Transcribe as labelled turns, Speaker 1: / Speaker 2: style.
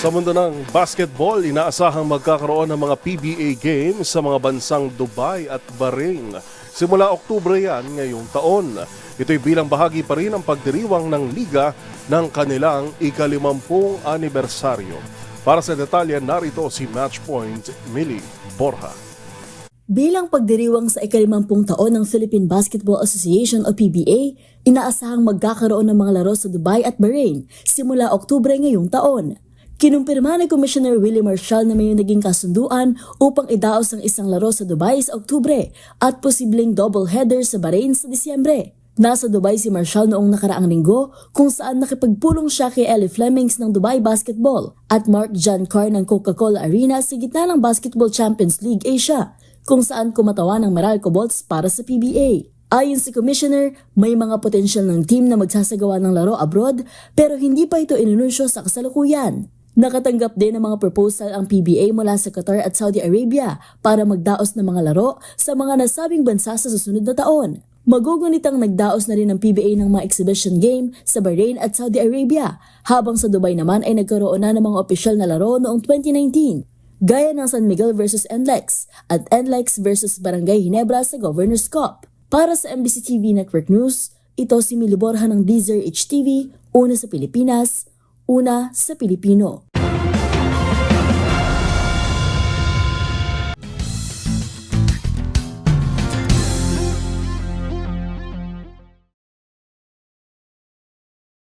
Speaker 1: Sa mundo ng basketball, inaasahang magkakaroon ng mga PBA games sa mga bansang Dubai at Bahrain. Simula Oktubre yan ngayong taon. Ito'y bilang bahagi pa rin ng pagdiriwang ng liga ng kanilang ika-50 anibersaryo. Para sa detalye, narito si Matchpoint Millie Borja.
Speaker 2: Bilang pagdiriwang sa ika-50 taon ng Philippine Basketball Association o PBA, inaasahang magkakaroon ng mga laro sa Dubai at Bahrain simula Oktubre ngayong taon. Kinumpirma ni Commissioner Willie Marshall na may naging kasunduan upang idaos ang isang laro sa Dubai sa Oktubre at posibleng double-header sa Bahrain sa Disyembre. Nasa Dubai si Marshall noong nakaraang linggo kung saan nakipagpulong siya kay Ellie Flemings ng Dubai Basketball at Mark John Carr ng Coca-Cola Arena sa gitna ng Basketball Champions League Asia kung saan kumatawan ng Meralco Bolts para sa PBA. Ayon si Commissioner, may mga potensyal ng team na magsasagawa ng laro abroad pero hindi pa ito inununsyo sa kasalukuyan. Nakatanggap din ng mga proposal ang PBA mula sa Qatar at Saudi Arabia para magdaos ng mga laro sa mga nasabing bansa sa susunod na taon. Magugunitang nagdaos na rin ang PBA ng mga exhibition game sa Bahrain at Saudi Arabia, habang sa Dubai naman ay nagkaroon na ng mga opisyal na laro noong 2019, gaya ng San Miguel vs NLEX at NLEX vs Barangay Ginebra sa Governor's Cup. Para sa MBC TV Network News, ito si Millie Borja ng DZRH TV, una sa Pilipinas, una sa Pilipino.